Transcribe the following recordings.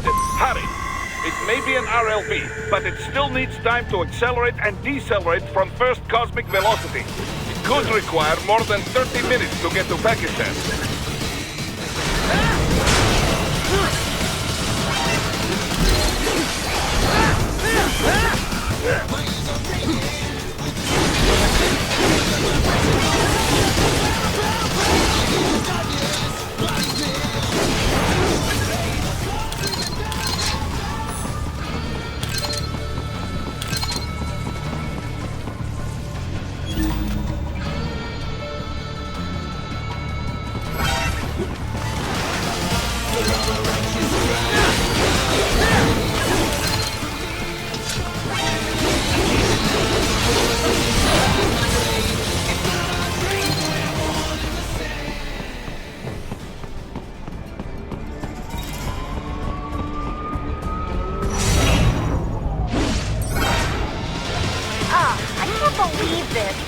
tried it. Hurry. It may be an RLV, but it still needs time to accelerate and decelerate from first cosmic velocity. It could require more than 30 minutes to get to Pakistan. Believe this.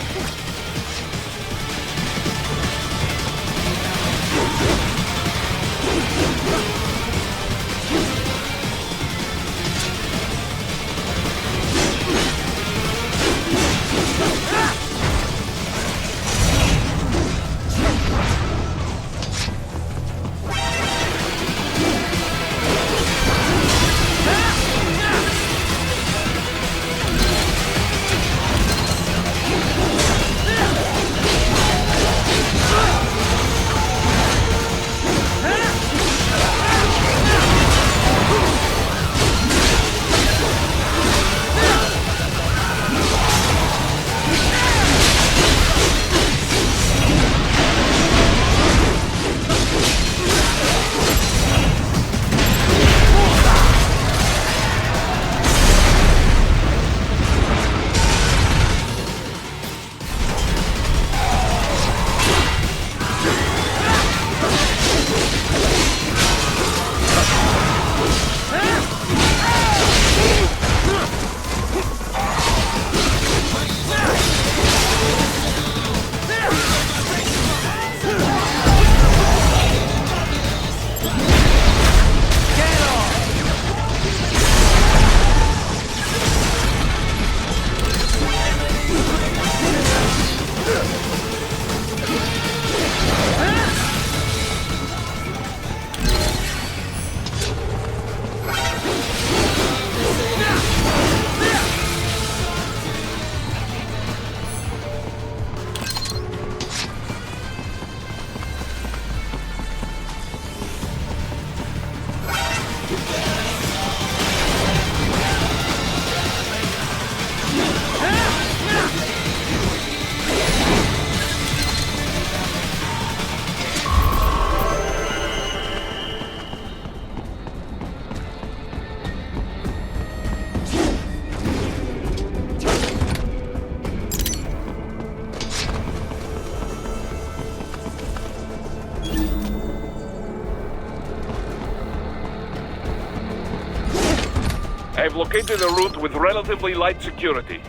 I've located a route with relatively light security.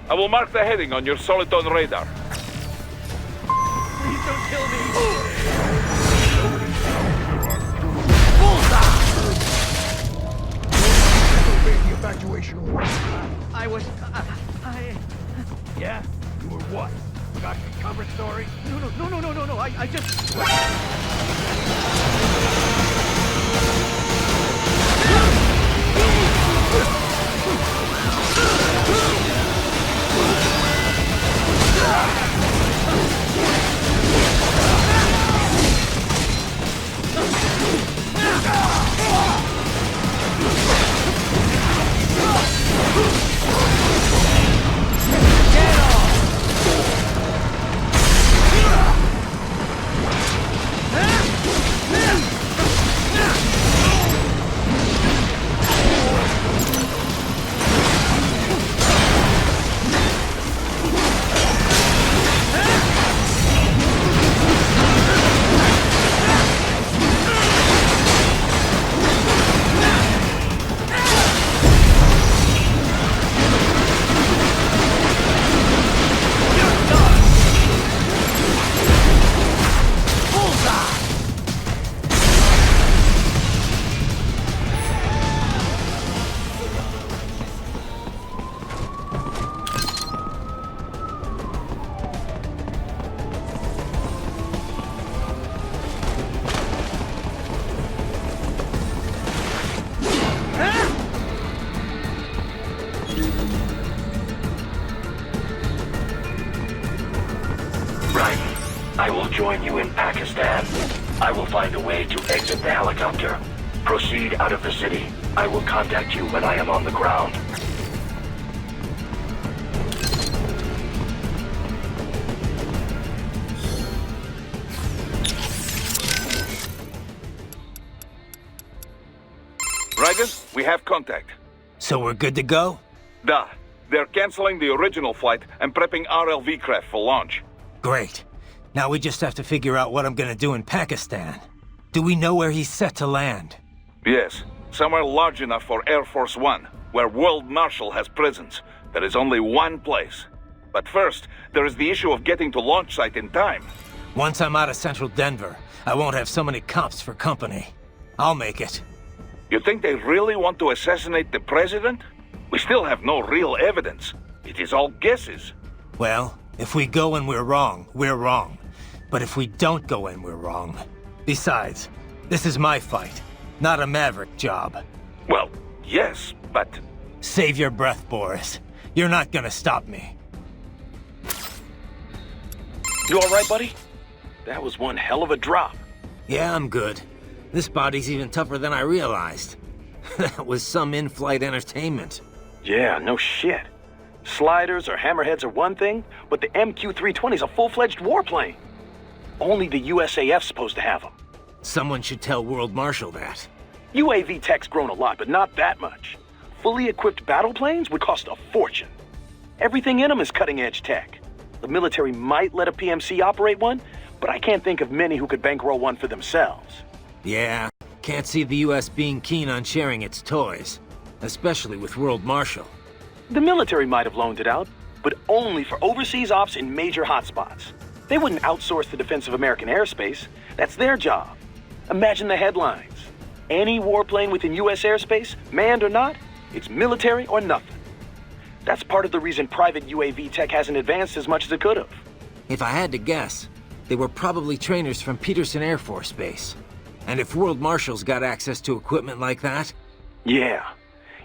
I will mark the heading on your Soliton radar. Please don't kill me! Obey the evacuation order. I was... Yeah? You were what? Forgot your cover story? No, I just... Ah! join you in Pakistan. I will find a way to exit the helicopter. Proceed out of the city. I will contact you when I am on the ground. Reagan, we have contact. So we're good to go? Da. They're canceling the original flight and prepping RLV craft for launch. Great. Now we just have to figure out what I'm gonna do in Pakistan. Do we know where he's set to land? Yes, somewhere large enough for Air Force One, where World Marshal has presence. There is only one place. But first, there is the issue of getting to launch site in time. Once I'm out of central Denver, I won't have so many cops for company. I'll make it. You think they really want to assassinate the president? We still have no real evidence. It is all guesses. Well, if we go and we're wrong, we're wrong. But if we don't go and we're wrong... Besides, this is my fight, not a Maverick job. Well, yes, but... Save your breath, Boris. You're not gonna stop me. You alright, buddy? That was one hell of a drop. Yeah, I'm good. This body's even tougher than I realized. That was some in-flight entertainment. Yeah, no shit. Sliders or hammerheads are one thing, but the MQ-320's a full-fledged warplane. Only the USAF's supposed to have them. Someone should tell World Marshal that. UAV tech's grown a lot, but not that much. Fully equipped battle planes would cost a fortune. Everything in them is cutting-edge tech. The military might let a PMC operate one, but I can't think of many who could bankroll one for themselves. Yeah, can't see the US being keen on sharing its toys. Especially with World Marshal. The military might have loaned it out, but only for overseas ops in major hotspots. They wouldn't outsource the defense of American airspace. That's their job. Imagine the headlines. Any warplane within US airspace, manned or not, it's military or nothing. That's part of the reason private UAV tech hasn't advanced as much as it could have. If I had to guess, they were probably trainers from Peterson Air Force Base. And if World Marshal's got access to equipment like that... Yeah.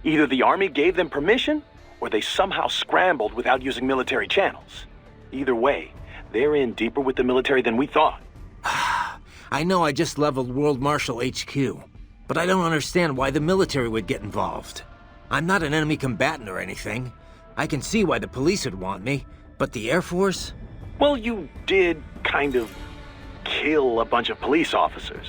Either the Army gave them permission, or they somehow scrambled without using military channels. Either way, they're in deeper with the military than we thought. I know I just leveled World Marshal HQ, but I don't understand why the military would get involved. I'm not an enemy combatant or anything. I can see why the police would want me, but the Air Force? Well, you did kind of kill a bunch of police officers.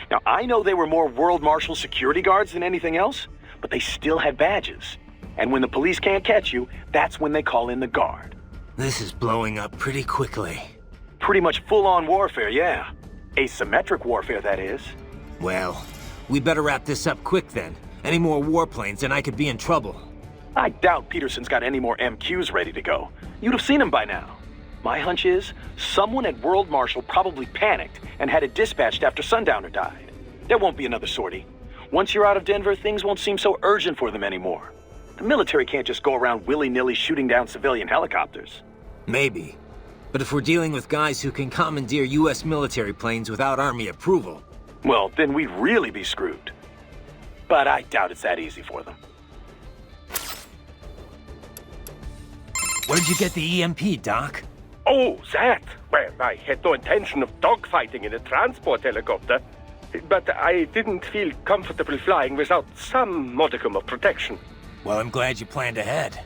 Now, I know they were more World Marshal security guards than anything else, but they still had badges. And when the police can't catch you, that's when they call in the guard. This is blowing up pretty quickly. Pretty much full-on warfare, yeah. Asymmetric warfare, that is. Well, we better wrap this up quick then. Any more warplanes and I could be in trouble. I doubt Peterson's got any more MQs ready to go. You'd have seen them by now. My hunch is, someone at World Marshal probably panicked and had it dispatched after Sundowner died. There won't be another sortie. Once you're out of Denver, things won't seem so urgent for them anymore. The military can't just go around willy-nilly shooting down civilian helicopters. Maybe. But if we're dealing with guys who can commandeer US military planes without Army approval... Well, then we'd really be screwed. But I doubt it's that easy for them. Where'd you get the EMP, Doc? Oh, that! Well, I had no intention of dogfighting in a transport helicopter. But I didn't feel comfortable flying without some modicum of protection. Well, I'm glad you planned ahead.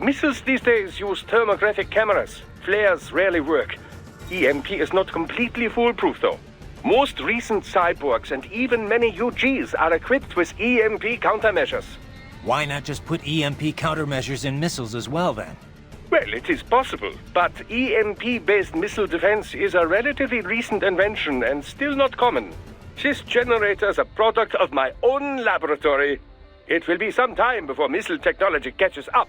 Missiles these days use thermographic cameras. Flares rarely work. EMP is not completely foolproof, though. Most recent cyborgs and even many UGs are equipped with EMP countermeasures. Why not just put EMP countermeasures in missiles as well, then? Well, it is possible, but EMP-based missile defense is a relatively recent invention and still not common. This generator is a product of my own laboratory. It will be some time before missile technology catches up.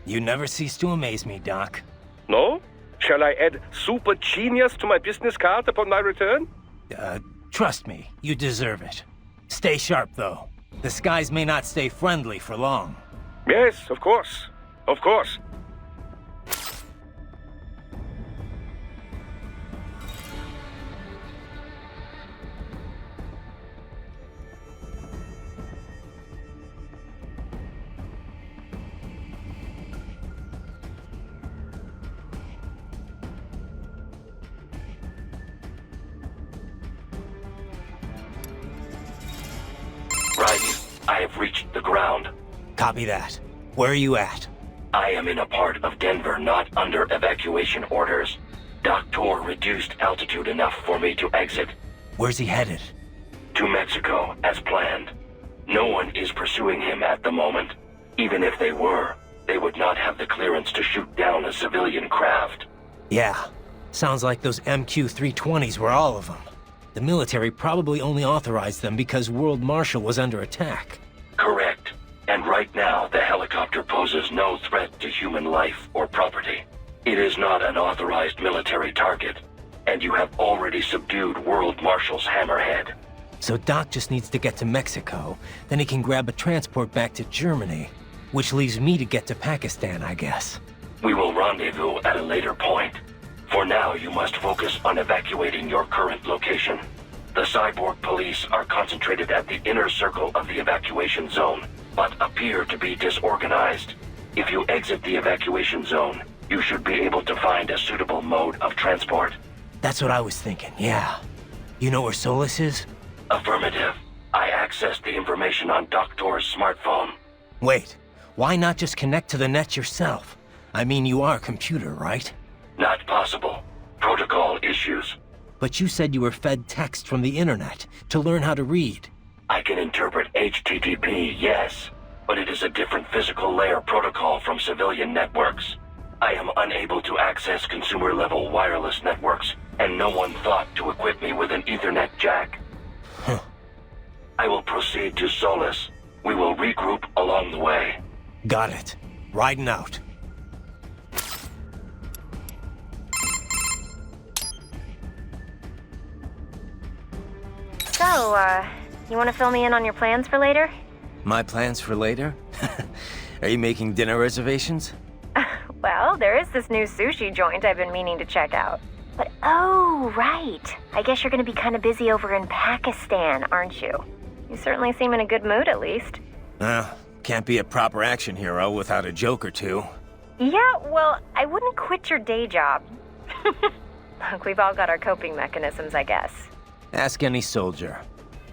You never cease to amaze me, Doc. No? Shall I add super genius to my business card upon my return? Trust me, you deserve it. Stay sharp, though. The skies may not stay friendly for long. Yes, of course. Of course. Right. I have reached the ground. Copy that. Where are you at? I am in a part of Denver not under evacuation orders. Doctor reduced altitude enough for me to exit. Where's he headed? To Mexico, as planned. No one is pursuing him at the moment. Even if they were, they would not have the clearance to shoot down a civilian craft. Yeah. Sounds like those MQ-320s were all of them. The military probably only authorized them because World Marshal was under attack. Correct. And right now, the helicopter poses no threat to human life or property. It is not an authorized military target, and you have already subdued World Marshal's hammerhead. So Doc just needs to get to Mexico, then he can grab a transport back to Germany, which leaves me to get to Pakistan, I guess. We will rendezvous at a later point. For now, you must focus on evacuating your current location. The cyborg police are concentrated at the inner circle of the evacuation zone, but appear to be disorganized. If you exit the evacuation zone, you should be able to find a suitable mode of transport. That's what I was thinking, yeah. You know where Solus is? Affirmative. I accessed the information on Doctor's smartphone. Wait, why not just connect to the net yourself? I mean, you are a computer, right? Not possible. Protocol issues. But you said you were fed text from the internet to learn how to read. I can interpret HTTP, yes, but it is a different physical layer protocol from civilian networks. I am unable to access consumer-level wireless networks, and no one thought to equip me with an Ethernet jack. Huh. I will proceed to Solus. We will regroup along the way. Got it. Riding out. So, you want to fill me in on your plans for later? My plans for later? Are you making dinner reservations? Well, there is this new sushi joint I've been meaning to check out. But oh, right. I guess you're going to be kind of busy over in Pakistan, aren't you? You certainly seem in a good mood, at least. Can't be a proper action hero without a joke or two. Yeah, well, I wouldn't quit your day job. Look, we've all got our coping mechanisms, I guess. Ask any soldier.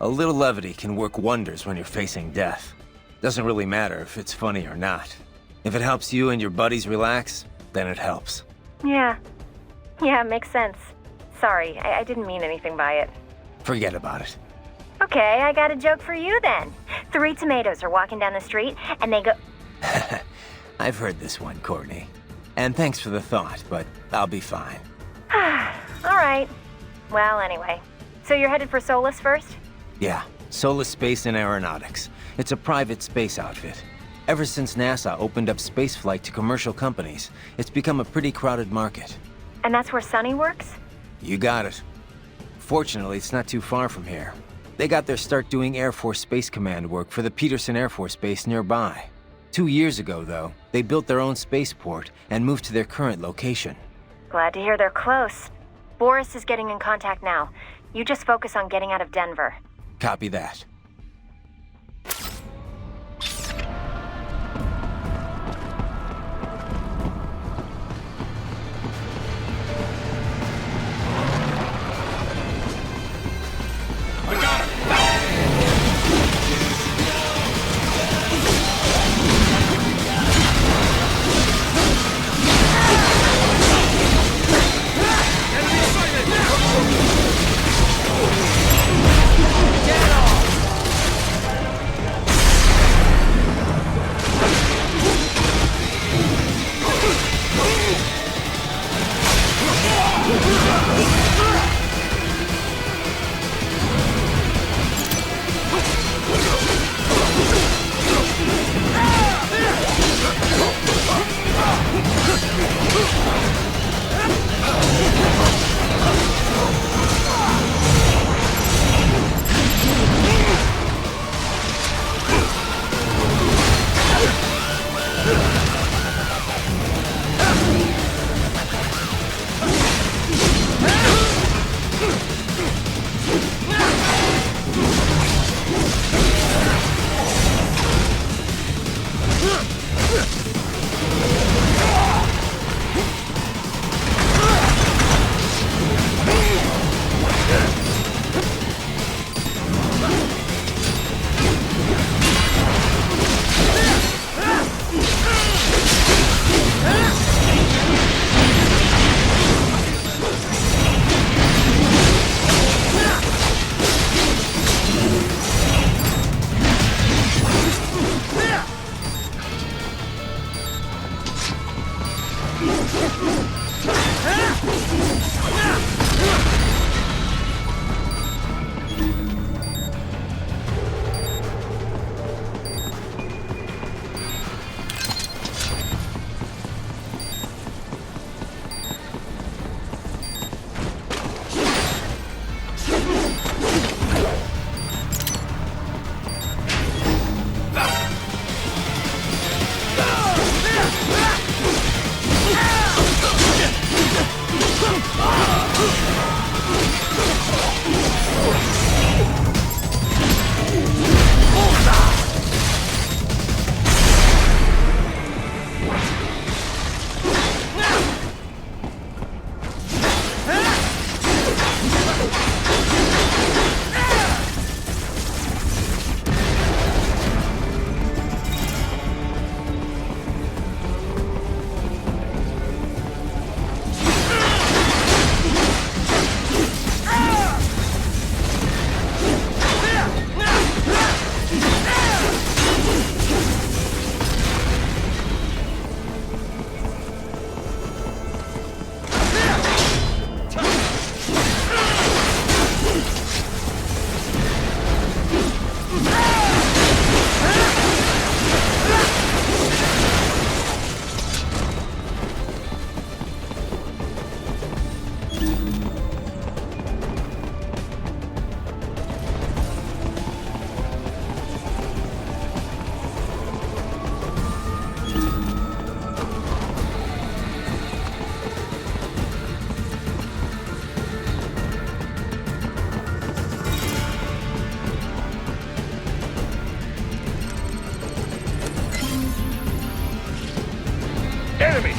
A little levity can work wonders when you're facing death. Doesn't really matter if it's funny or not. If it helps you and your buddies relax, then it helps. Yeah, makes sense. Sorry, I didn't mean anything by it. Forget about it. Okay, I got a joke for you then. 3 tomatoes are walking down the street, and they go... I've heard this one, Courtney. And thanks for the thought, but I'll be fine. All right. Well, anyway. So you're headed for Solus first? Yeah, Solus Space and Aeronautics. It's a private space outfit. Ever since NASA opened up spaceflight to commercial companies, it's become a pretty crowded market. And that's where Sunny works? You got it. Fortunately, it's not too far from here. They got their start doing Air Force Space Command work for the Peterson Air Force Base nearby. 2 years ago, though, they built their own spaceport and moved to their current location. Glad to hear they're close. Boris is getting in contact now. You just focus on getting out of Denver. Copy that.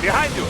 Behind you!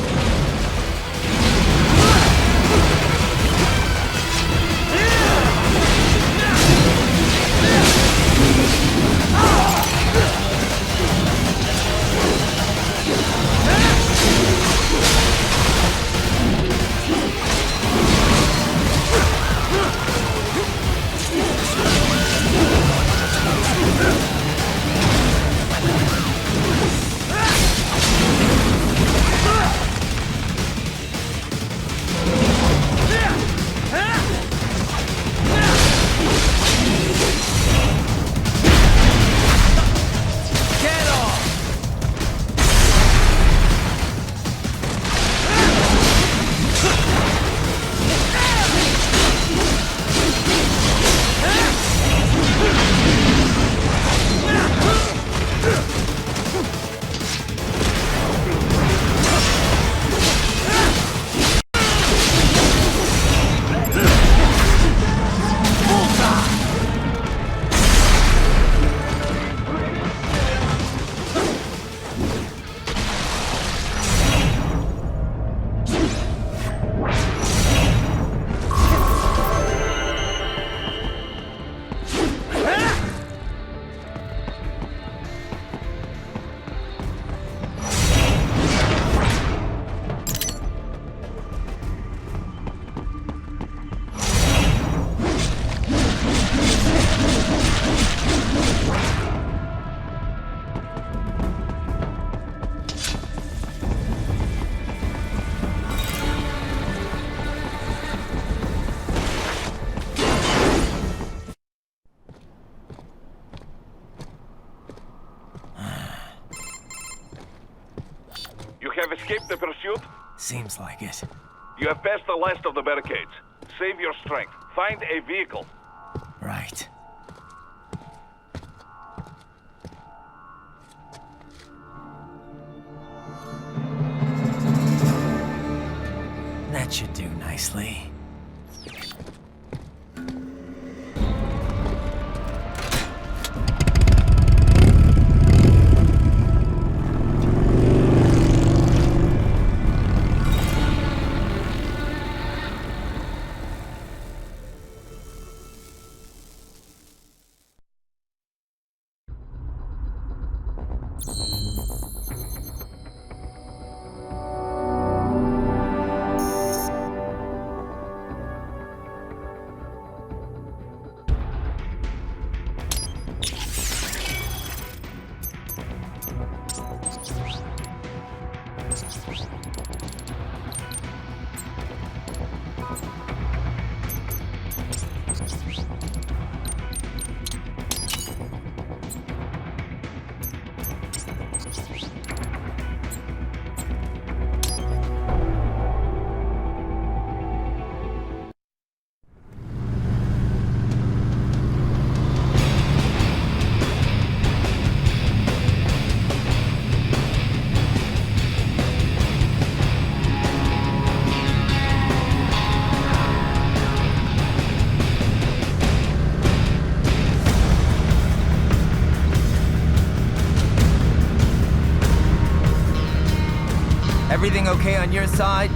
You have escaped the pursuit? Seems like it. You have passed the last of the barricades. Save your strength. Find a vehicle. Right. That should do nicely. Everything okay on your side?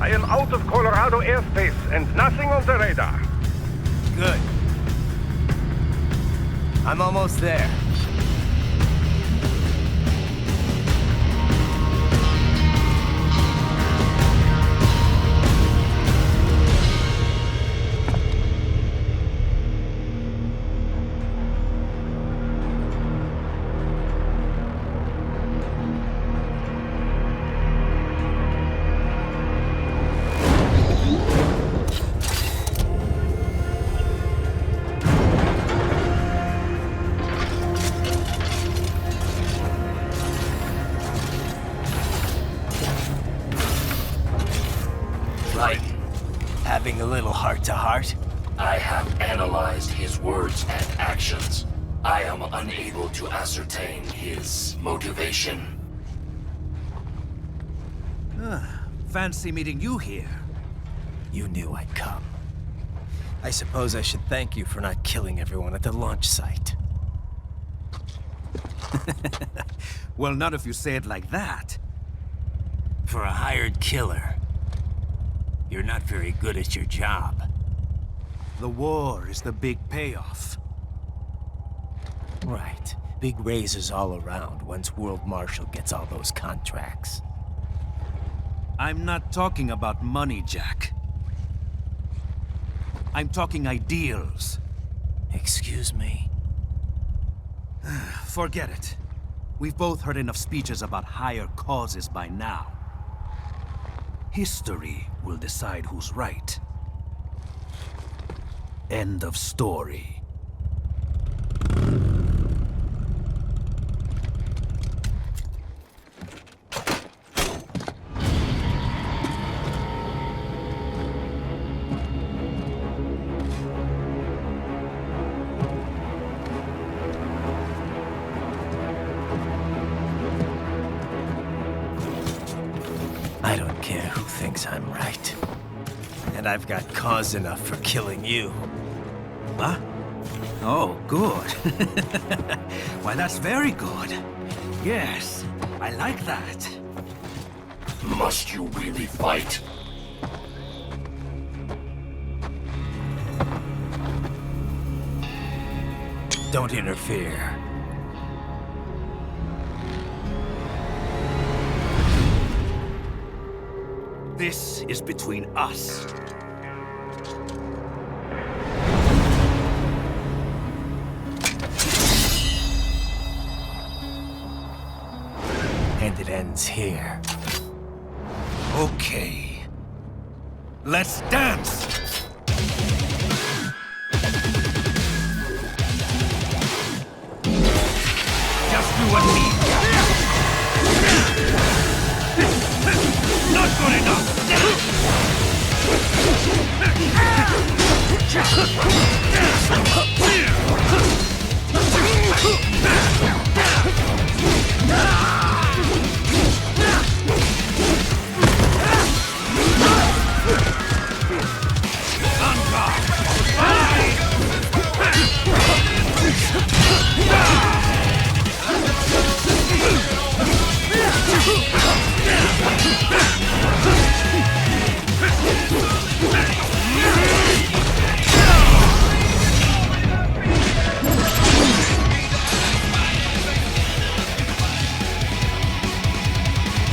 I am out of Colorado airspace and nothing on the radar. Good. I'm almost there. Right. Having a little heart-to-heart? I have analyzed his words and actions. I am unable to ascertain his motivation. Fancy meeting you here. You knew I'd come. I suppose I should thank you for not killing everyone at the launch site. Well, not if you say it like that. For a hired killer, you're not very good at your job. The war is the big payoff. Right. Big raises all around once World Marshal gets all those contracts. I'm not talking about money, Jack. I'm talking ideals. Excuse me? Forget it. We've both heard enough speeches about higher causes by now. History will decide who's right. End of story. I don't care who thinks I'm right. And I've got cause enough for killing you. Huh? Oh, good. Why, that's very good. Yes, I like that. Must you really fight? Don't interfere. This is between us. And it ends here. Okay. Let's dance! Just you and me. Not good enough!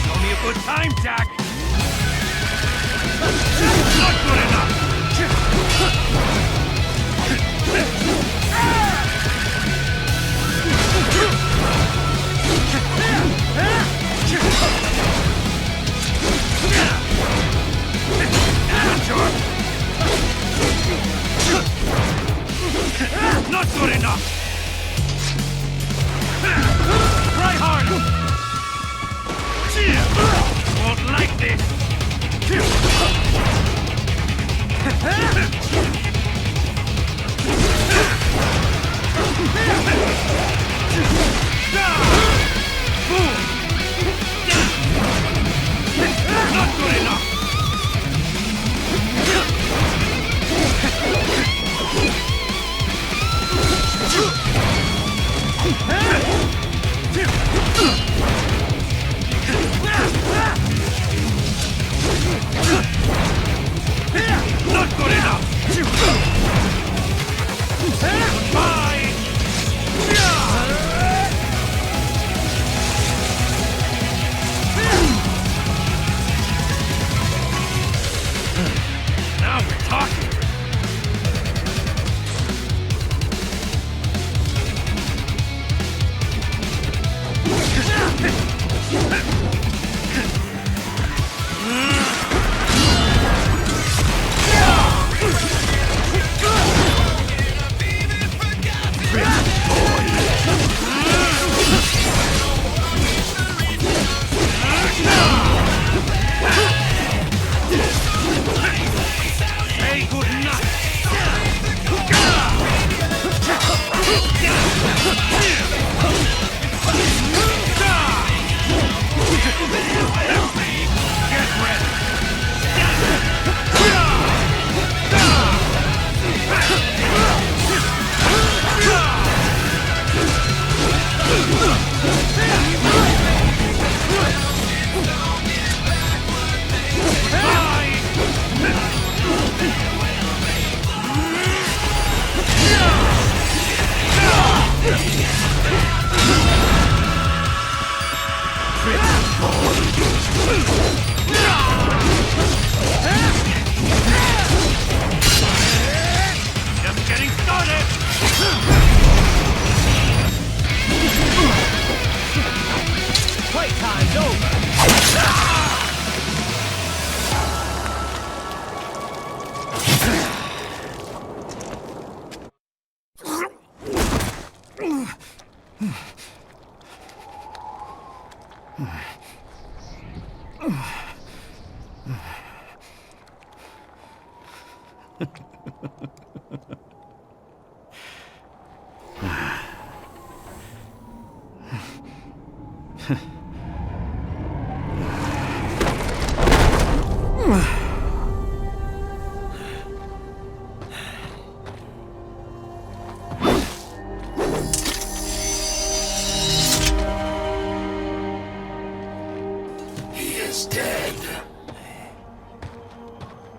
Show me a good time, Jack! Not good enough! Not good enough! Try harder! Won't like this! Not good enough! Not good enough!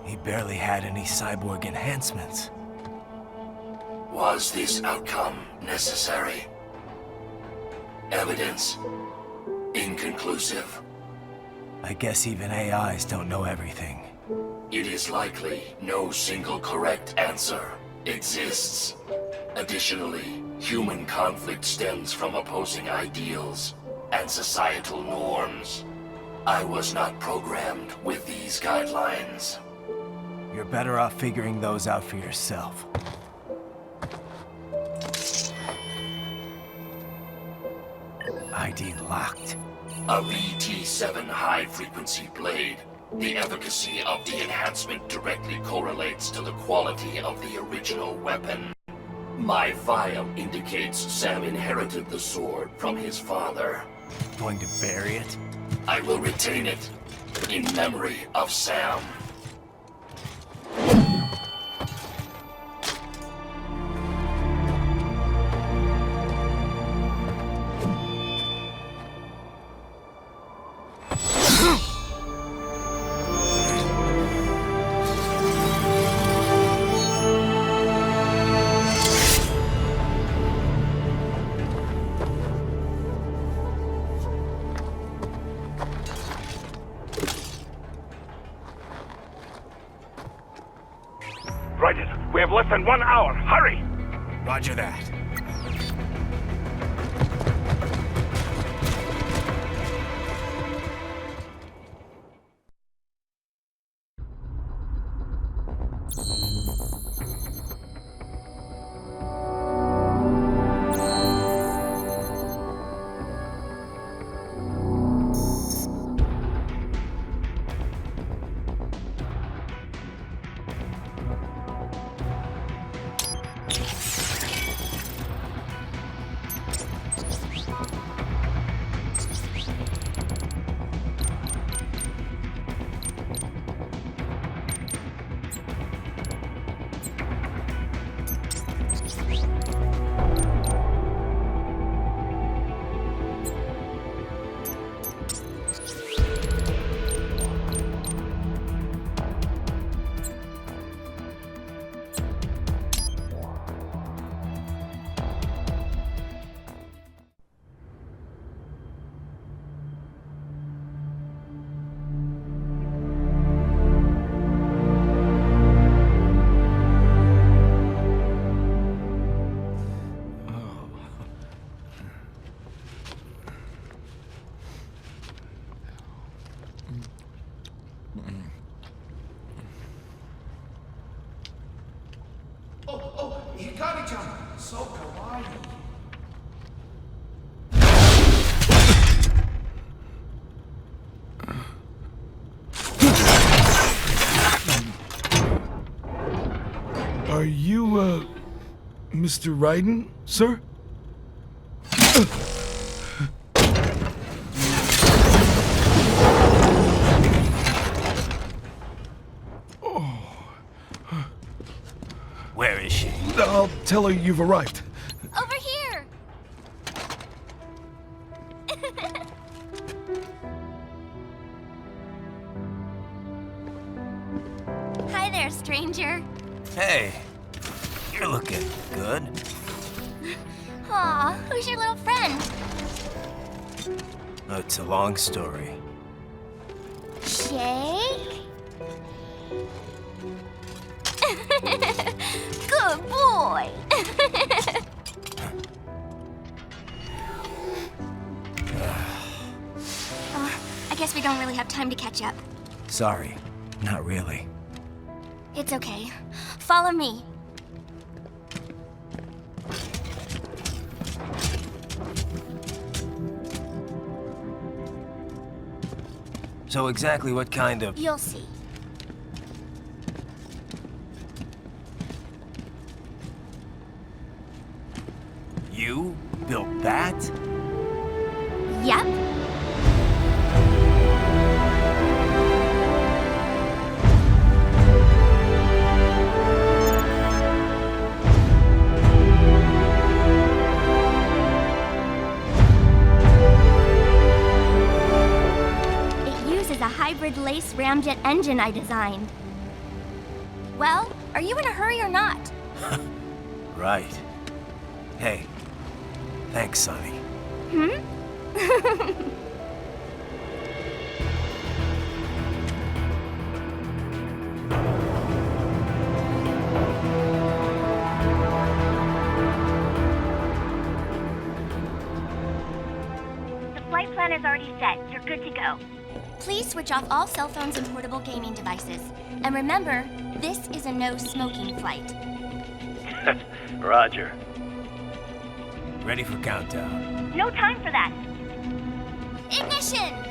He barely had any cyborg enhancements. Was this outcome necessary? Evidence inconclusive. I guess even AIs don't know everything. It is likely no single correct answer exists. Additionally, human conflict stems from opposing ideals and societal norms. I was not programmed with these guidelines. You're better off figuring those out for yourself. ID locked. A VT7 high-frequency blade. The efficacy of the enhancement directly correlates to the quality of the original weapon. My file indicates Sam inherited the sword from his father. Going to bury it? I will retain it in memory of Sam. Right, we have less than 1 hour. Hurry! Roger that. You got each other. So kawaii. Are you, Mr. Raiden, sir? Where is she? I'll tell her you've arrived. Over here! Hi there, stranger. Hey, you're looking good. Aw, who's your little friend? Oh, it's a long story. Shake? Good boy! I guess we don't really have time to catch up. Sorry, not really. It's okay. Follow me. So exactly what kind of... You'll see. You built that? Yep. It uses a hybrid lace ramjet engine I designed. Well, are you in a hurry or not? Right. Hey, thanks, Sonny. Hmm? The flight plan is already set. You're good to go. Please switch off all cell phones and portable gaming devices. And remember, this is a no-smoking flight. Roger. Ready for countdown. No time for that. Ignition!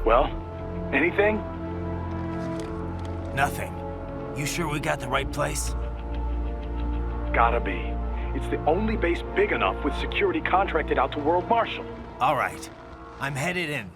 Well, anything? Nothing. You sure we got the right place? Gotta be. It's the only base big enough with security contracted out to World Marshal. All right. I'm headed in.